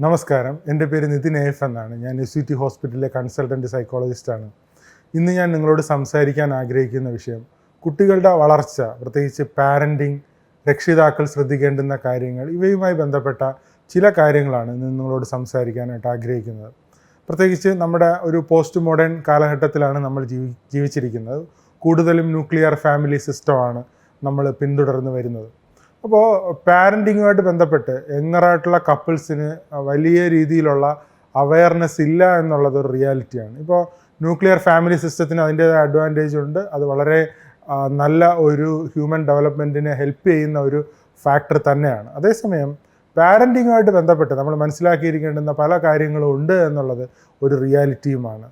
നമസ്കാരം, എൻ്റെ പേര് നിതിൻ എഫ് എന്നാണ്. ഞാൻ UCT ഹോസ്പിറ്റലിലെ കൺസൾട്ടൻറ്റ് സൈക്കോളജിസ്റ്റാണ്. ഇന്ന് ഞാൻ നിങ്ങളോട് സംസാരിക്കാൻ ആഗ്രഹിക്കുന്ന വിഷയം കുട്ടികളുടെ വളർച്ച, പ്രത്യേകിച്ച് പാരൻറ്റിങ്, രക്ഷിതാക്കൾ ശ്രദ്ധിക്കേണ്ടുന്ന കാര്യങ്ങൾ, ഇവയുമായി ബന്ധപ്പെട്ട ചില കാര്യങ്ങളാണ് ഇന്ന് നിങ്ങളോട് സംസാരിക്കാനായിട്ട് ആഗ്രഹിക്കുന്നത്. പ്രത്യേകിച്ച് നമ്മുടെ ഒരു പോസ്റ്റ് മോഡേൺ കാലഘട്ടത്തിലാണ് നമ്മൾ ജീവിച്ചിരിക്കുന്നത്. കൂടുതലും ന്യൂക്ലിയർ ഫാമിലി സിസ്റ്റമാണ് നമ്മൾ പിന്തുടർന്ന് വരുന്നത്. അപ്പോൾ പാരൻറ്റിങ്ങുമായിട്ട് ബന്ധപ്പെട്ട് യങ്ങറായിട്ടുള്ള കപ്പിൾസിന് വലിയ രീതിയിലുള്ള അവയർനെസ് ഇല്ല എന്നുള്ളതൊരു റിയാലിറ്റിയാണ്. ഇപ്പോൾ ന്യൂക്ലിയർ ഫാമിലി സിസ്റ്റത്തിന് അതിൻ്റേതായ അഡ്വാൻറ്റേജ് ഉണ്ട്. അത് വളരെ നല്ല ഒരു ഹ്യൂമൻ ഡെവലപ്മെൻറ്റിനെ ഹെൽപ്പ് ചെയ്യുന്ന ഒരു ഫാക്ടർ തന്നെയാണ്. അതേസമയം പാരൻറ്റിങ്ങുമായിട്ട് ബന്ധപ്പെട്ട് നമ്മൾ മനസ്സിലാക്കിയിരിക്കേണ്ടുന്ന പല കാര്യങ്ങളും ഉണ്ട് എന്നുള്ളത് ഒരു റിയാലിറ്റിയുമാണ്.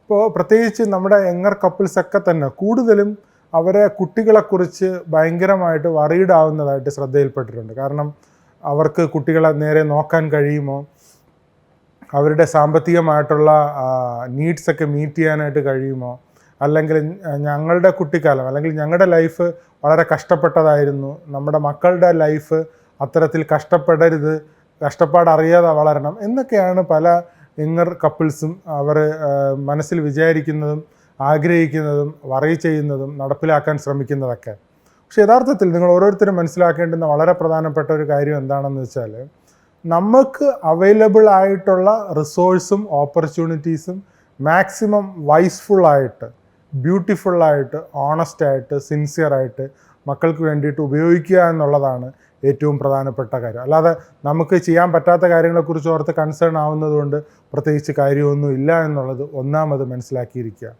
ഇപ്പോൾ പ്രത്യേകിച്ച് നമ്മുടെ യങ്ങർ കപ്പിൾസൊക്കെ തന്നെ കൂടുതലും അവരെ കുട്ടികളെക്കുറിച്ച് ഭയങ്കരമായിട്ട് വറീഡാവുന്നതായിട്ട് ശ്രദ്ധയിൽപ്പെട്ടിട്ടുണ്ട്. കാരണം അവർക്ക് കുട്ടികളെ നേരെ നോക്കാൻ കഴിയുമോ, അവരുടെ സാമ്പത്തികമായിട്ടുള്ള നീഡ്സൊക്കെ മീറ്റ് ചെയ്യാനായിട്ട് കഴിയുമോ, അല്ലെങ്കിൽ ഞങ്ങളുടെ കുട്ടിക്കാലം അല്ലെങ്കിൽ ഞങ്ങളുടെ ലൈഫ് വളരെ കഷ്ടപ്പെട്ടതായിരുന്നു, നമ്മുടെ മക്കളുടെ ലൈഫ് അത്തരത്തിൽ കഷ്ടപ്പെടരുത്, കഷ്ടപ്പാടറിയാതെ വളരണം എന്നൊക്കെയാണ് പല യങ്ങർ കപ്പിൾസും അവർ മനസ്സിൽ വിചാരിക്കുന്നതും ആഗ്രഹിക്കുന്നതും വറി ചെയ്യുന്നതും നടപ്പിലാക്കാൻ ശ്രമിക്കുന്നതൊക്കെ. പക്ഷെ യഥാർത്ഥത്തിൽ നിങ്ങൾ ഓരോരുത്തരും മനസ്സിലാക്കേണ്ടുന്ന വളരെ പ്രധാനപ്പെട്ട ഒരു കാര്യം എന്താണെന്ന് വെച്ചാൽ, നമുക്ക് അവൈലബിൾ ആയിട്ടുള്ള റിസോഴ്സും ഓപ്പർച്യൂണിറ്റീസും മാക്സിമം വൈസ്ഫുള്ളായിട്ട്, ബ്യൂട്ടിഫുള്ളായിട്ട്, ഓണസ്റ്റായിട്ട്, സിൻസിയറായിട്ട് മക്കൾക്ക് വേണ്ടിയിട്ട് ഉപയോഗിക്കുക എന്നുള്ളതാണ് ഏറ്റവും പ്രധാനപ്പെട്ട കാര്യം. അല്ലാതെ നമുക്ക് ചെയ്യാൻ പറ്റാത്ത കാര്യങ്ങളെക്കുറിച്ച് ഓർത്ത് കൺസേൺ ആവുന്നതുകൊണ്ട് പ്രത്യേകിച്ച് കാര്യമൊന്നും ഇല്ല എന്നുള്ളത് ഒന്നാമത് മനസ്സിലാക്കിയിരിക്കുക.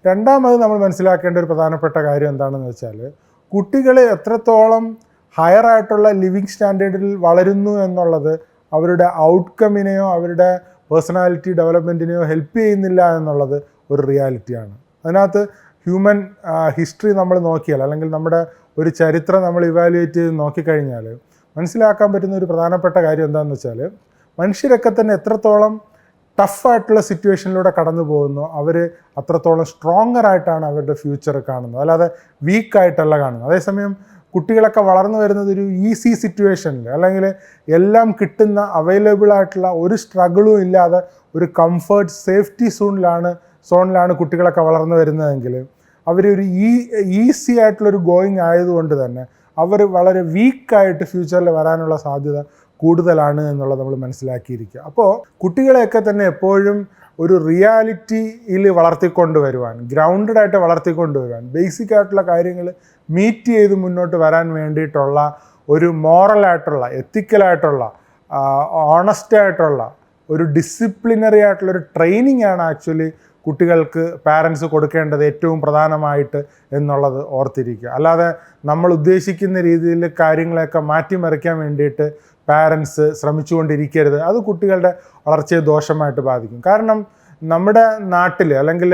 രണ്ടാമത് നമ്മൾ മനസ്സിലാക്കേണ്ട ഒരു പ്രധാനപ്പെട്ട കാര്യം എന്താണെന്ന് വെച്ചാൽ, കുട്ടികൾ എത്രത്തോളം ഹയറായിട്ടുള്ള ലിവിങ് സ്റ്റാൻഡേർഡിൽ വളരുന്നു എന്നുള്ളത് അവരുടെ ഔട്ട്കമ്മിനെയോ അവരുടെ പേഴ്സണാലിറ്റി ഡെവലപ്മെൻറ്റിനെയോ ഹെൽപ്പ് ചെയ്യുന്നില്ല എന്നുള്ളത് ഒരു റിയാലിറ്റിയാണ്. അതിനകത്ത് ഹ്യൂമൻ ഹിസ്റ്ററി നമ്മൾ നോക്കിയാൽ, അല്ലെങ്കിൽ നമ്മുടെ ഒരു ചരിത്രം നമ്മൾ ഇവാലുവേറ്റ് ചെയ്ത് നോക്കിക്കഴിഞ്ഞാൽ മനസ്സിലാക്കാൻ പറ്റുന്ന ഒരു പ്രധാനപ്പെട്ട കാര്യം എന്താണെന്ന് വെച്ചാൽ, മനുഷ്യരൊക്കെ തന്നെ എത്രത്തോളം ടഫായിട്ടുള്ള സിറ്റുവേഷനിലൂടെ കടന്നു പോകുന്നു, അവർ അത്രത്തോളം സ്ട്രോങ്ങറായിട്ടാണ് അവരുടെ ഫ്യൂച്ചർ കാണുന്നത്, അല്ലാതെ വീക്കായിട്ടല്ല കാണുന്നത്. അതേസമയം കുട്ടികളൊക്കെ വളർന്നു വരുന്നത് ഒരു ഈസി സിറ്റുവേഷനിൽ, അല്ലെങ്കിൽ എല്ലാം കിട്ടുന്ന അവൈലബിൾ ആയിട്ടുള്ള ഒരു സ്ട്രഗിളും ഇല്ലാതെ ഒരു കംഫർട്ട് സേഫ്റ്റി സോണിലാണ് കുട്ടികളൊക്കെ വളർന്നു വരുന്നതെങ്കിൽ അവരൊരു ഈസി ആയിട്ടുള്ളൊരു ഗോയിങ് ആയതുകൊണ്ട് തന്നെ അവർ വളരെ വീക്കായിട്ട് ഫ്യൂച്ചറിൽ വരാനുള്ള സാധ്യത കൂടുതലാണ് എന്നുള്ളത് നമ്മൾ മനസ്സിലാക്കിയിരിക്കുക. അപ്പോൾ കുട്ടികളെയൊക്കെ തന്നെ എപ്പോഴും ഒരു റിയാലിറ്റിയിൽ വളർത്തിക്കൊണ്ടുവരുവാൻ, ഗ്രൗണ്ടഡായിട്ട് വളർത്തിക്കൊണ്ടുവരുവാൻ, ബേസിക് ആയിട്ടുള്ള കാര്യങ്ങൾ മീറ്റ് ചെയ്ത് മുന്നോട്ട് വരാൻ വേണ്ടിയിട്ടുള്ള ഒരു മോറലായിട്ടുള്ള, എത്തിക്കലായിട്ടുള്ള, ഓണസ്റ്റായിട്ടുള്ള, ഒരു ഡിസിപ്ലിനറി ആയിട്ടുള്ളൊരു ട്രെയിനിങ് ആണ് ആക്ച്വലി കുട്ടികൾക്ക് പാരൻസ് കൊടുക്കേണ്ടത് ഏറ്റവും പ്രധാനമായിട്ട് എന്നുള്ളത് ഓർത്തിരിക്കുക. അല്ലാതെ നമ്മൾ ഉദ്ദേശിക്കുന്ന രീതിയിൽ കാര്യങ്ങളെയൊക്കെ മാറ്റിമറിക്കാൻ വേണ്ടിയിട്ട് പാരൻസ് ശ്രമിച്ചുകൊണ്ടിരിക്കരുത്. അത് കുട്ടികളുടെ വളർച്ചയെ ദോഷമായിട്ട് ബാധിക്കും. കാരണം നമ്മുടെ നാട്ടിൽ, അല്ലെങ്കിൽ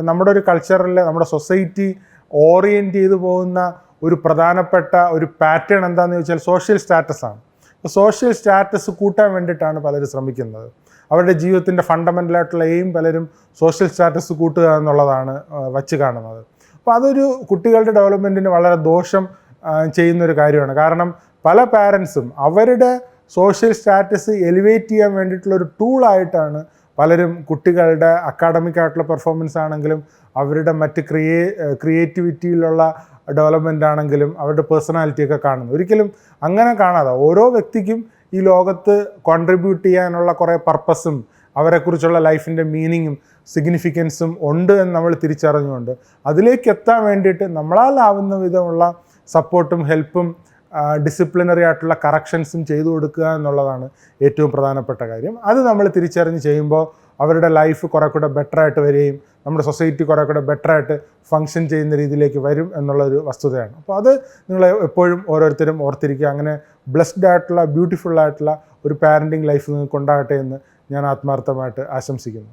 നമ്മുടെ ഒരു കൾച്ചറിൽ, നമ്മുടെ സൊസൈറ്റി ഓറിയൻറ്റ് ചെയ്തു പോകുന്ന ഒരു പ്രധാനപ്പെട്ട ഒരു പാറ്റേൺ എന്താണെന്ന് ചോദിച്ചാൽ സോഷ്യൽ സ്റ്റാറ്റസാണ്. സോഷ്യൽ സ്റ്റാറ്റസ് കൂട്ടാൻ വേണ്ടിയിട്ടാണ് പലരും ശ്രമിക്കുന്നത്. അവരുടെ ജീവിതത്തിൻ്റെ ഫണ്ടമെൻ്റലായിട്ടുള്ള എയിം പലരും സോഷ്യൽ സ്റ്റാറ്റസ് കൂട്ടുക എന്നുള്ളതാണ് വച്ച് കാണുന്നത്. അപ്പോൾ അതൊരു കുട്ടികളുടെ ഡെവലപ്മെൻറ്റിന് വളരെ ദോഷം ചെയ്യുന്നൊരു കാര്യമാണ്. കാരണം പല പാരൻസും അവരുടെ സോഷ്യൽ സ്റ്റാറ്റസ് എലിവേറ്റ് ചെയ്യാൻ വേണ്ടിയിട്ടുള്ളൊരു ടൂളായിട്ടാണ് പലരും കുട്ടികളുടെ അക്കാഡമിക് ആയിട്ടുള്ള പെർഫോമൻസ് ആണെങ്കിലും, അവരുടെ മറ്റ് ക്രിയേറ്റിവിറ്റിയിലുള്ള ഡെവലപ്മെൻ്റ് ആണെങ്കിലും, അവരുടെ പേഴ്സണാലിറ്റിയൊക്കെ കാണുന്നു. ഒരിക്കലും അങ്ങനെ കാണാതെ ഓരോ വ്യക്തിക്കും ഈ ലോകത്ത് കോൺട്രിബ്യൂട്ട് ചെയ്യാനുള്ള കുറേ പർപ്പസും അവരെക്കുറിച്ചുള്ള ലൈഫിൻ്റെ മീനിങ്ങും സിഗ്നിഫിക്കൻസും ഉണ്ട് എന്ന് നമ്മൾ തിരിച്ചറിഞ്ഞുകൊണ്ട് അതിലേക്ക് എത്താൻ വേണ്ടിയിട്ട് നമ്മളാലാവുന്ന വിധമുള്ള സപ്പോർട്ടും ഹെൽപ്പും ഡിസിപ്ലിനറി ആയിട്ടുള്ള കറക്ഷൻസും ചെയ്തു കൊടുക്കുക എന്നുള്ളതാണ് ഏറ്റവും പ്രധാനപ്പെട്ട കാര്യം. അത് നമ്മൾ തിരിച്ചറിഞ്ഞ് ചെയ്യുമ്പോൾ അവരുടെ ലൈഫ് കുറേ കൂടെ ബെറ്ററായിട്ട് വരികയും നമ്മുടെ സൊസൈറ്റി കുറേ കൂടെ ബെറ്ററായിട്ട് ഫങ്ഷൻ ചെയ്യുന്ന രീതിയിലേക്ക് വരും എന്നുള്ളൊരു വസ്തുതയാണ്. അപ്പോൾ അത് നിങ്ങൾ എപ്പോഴും ഓരോരുത്തരും ഓർത്തിരിക്കുക. അങ്ങനെ ബ്ലെസ്ഡ് ആയിട്ടുള്ള, ബ്യൂട്ടിഫുൾ ആയിട്ടുള്ള ഒരു പാരൻറ്റിങ് ലൈഫ് നിങ്ങൾക്ക് ഉണ്ടാകട്ടെ എന്ന് ഞാൻ ആത്മാർത്ഥമായിട്ട് ആശംസിക്കുന്നു.